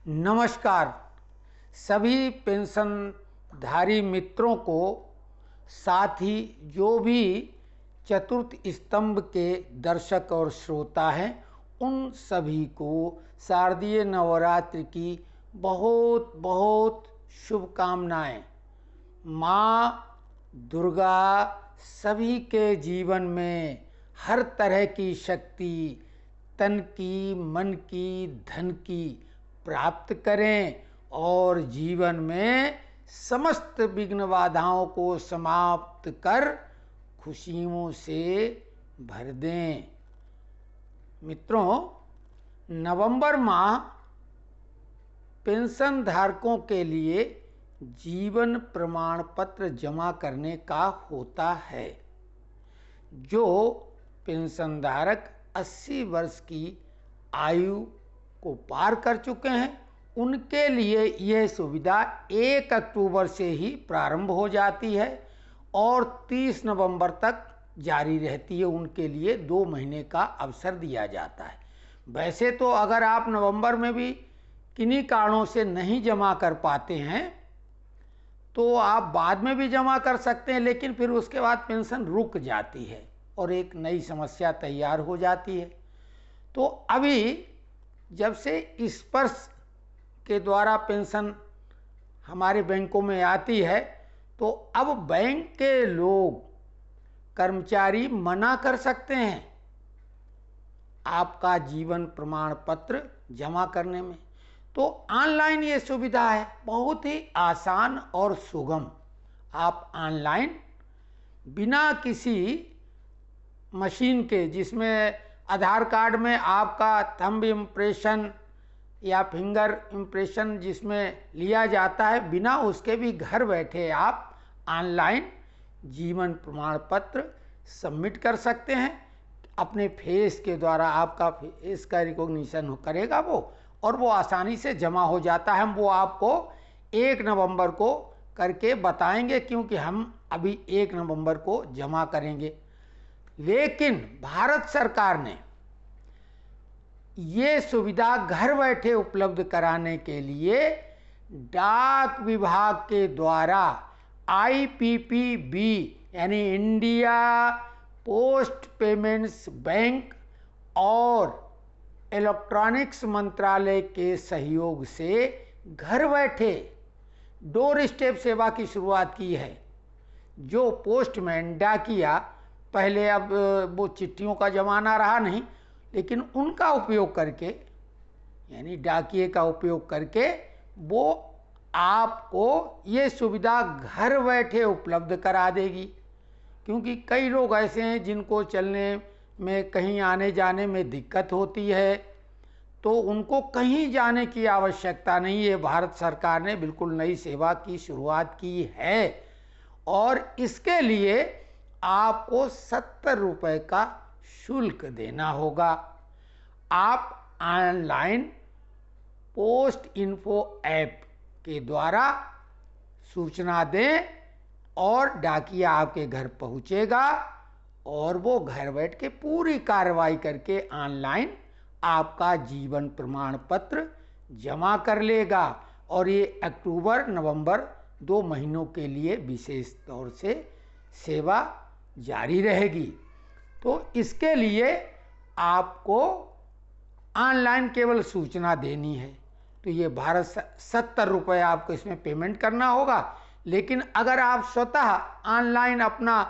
नमस्कार सभी पेंशनधारी मित्रों को, साथ ही जो भी चतुर्थ स्तंभ के दर्शक और श्रोता हैं उन सभी को शारदीय नवरात्रि की बहुत बहुत शुभकामनाएं। माँ दुर्गा सभी के जीवन में हर तरह की शक्ति, तन की, मन की, धन की प्राप्त करें और जीवन में समस्त विघ्न बाधाओं को समाप्त कर खुशियों से भर दें। मित्रों, नवंबर माह पेंशन धारकों के लिए जीवन प्रमाण पत्र जमा करने का होता है। जो पेंशन धारक 80 वर्ष की आयु को पार कर चुके हैं उनके लिए यह सुविधा 1 अक्टूबर से ही प्रारंभ हो जाती है और 30 नवंबर तक जारी रहती है। उनके लिए 2 महीने का अवसर दिया जाता है। वैसे तो अगर आप नवंबर में भी किन्हीं कारणों से नहीं जमा कर पाते हैं तो आप बाद में भी जमा कर सकते हैं, लेकिन फिर उसके बाद पेंशन रुक जाती है और एक नई समस्या तैयार हो जाती है। तो अभी जब से स्पर्श के द्वारा पेंशन हमारे बैंकों में आती है तो अब बैंक के लोग, कर्मचारी मना कर सकते हैं आपका जीवन प्रमाण पत्र जमा करने में। तो ऑनलाइन ये सुविधा है, बहुत ही आसान और सुगम। आप ऑनलाइन बिना किसी मशीन के, जिसमें आधार कार्ड में आपका थंब इम्प्रेशन या फिंगर इम्प्रेशन जिसमें लिया जाता है, बिना उसके भी घर बैठे आप ऑनलाइन जीवन प्रमाण पत्र सबमिट कर सकते हैं। अपने फेस के द्वारा आपका फेस का रिकॉग्निशन करेगा वो, और वो आसानी से जमा हो जाता है। हम वो आपको 1 नवंबर को करके बताएंगे, क्योंकि हम अभी 1 नवंबर को जमा करेंगे। लेकिन भारत सरकार ने ये सुविधा घर बैठे उपलब्ध कराने के लिए डाक विभाग के द्वारा IPPB यानी इंडिया पोस्ट पेमेंट्स बैंक और इलेक्ट्रॉनिक्स मंत्रालय के सहयोग से घर बैठे डोर स्टेप सेवा की शुरुआत की है। जो पोस्टमैन, डाकिया, पहले अब वो चिट्ठियों का जमाना रहा नहीं, लेकिन उनका उपयोग करके, यानी डाकिए का उपयोग करके, वो आपको ये सुविधा घर बैठे उपलब्ध करा देगी। क्योंकि कई लोग ऐसे हैं जिनको चलने में, कहीं आने जाने में दिक्कत होती है, तो उनको कहीं जाने की आवश्यकता नहीं है। भारत सरकार ने बिल्कुल नई सेवा की शुरुआत की है और इसके लिए आपको 70 रुपये का शुल्क देना होगा। आप ऑनलाइन पोस्ट इन्फो ऐप के द्वारा सूचना दें और डाकिया आपके घर पहुंचेगा और वो घर बैठ के पूरी कार्रवाई करके ऑनलाइन आपका जीवन प्रमाण पत्र जमा कर लेगा। और ये अक्टूबर नवंबर 2 महीनों के लिए विशेष तौर से सेवा जारी रहेगी। तो इसके लिए आपको ऑनलाइन केवल सूचना देनी है। तो ये 70 रुपये आपको इसमें पेमेंट करना होगा। लेकिन अगर आप स्वतः ऑनलाइन अपना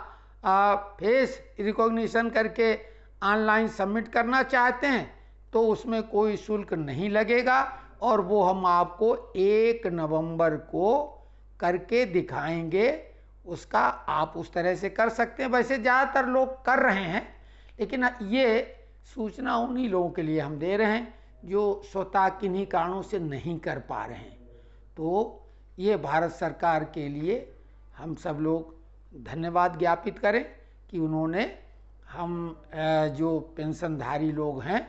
फेस रिकॉग्निशन करके ऑनलाइन सबमिट करना चाहते हैं तो उसमें कोई शुल्क नहीं लगेगा और वो हम आपको 1 नवंबर को करके दिखाएंगे। उसका आप उस तरह से कर सकते हैं। वैसे ज़्यादातर लोग कर रहे हैं, लेकिन ये सूचना उन्हीं लोगों के लिए हम दे रहे हैं जो स्वतः किन्हीं कारणों से नहीं कर पा रहे हैं। तो ये भारत सरकार के लिए हम सब लोग धन्यवाद ज्ञापित करें कि उन्होंने हम जो पेंशनधारी लोग हैं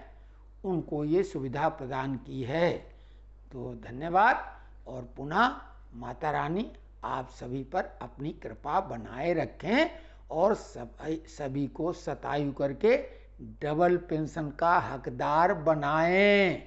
उनको ये सुविधा प्रदान की है। तो धन्यवाद। और पुनः माता रानी आप सभी पर अपनी कृपा बनाए रखें और सभी को शतायु करके डबल पेंशन का हकदार बनाएं।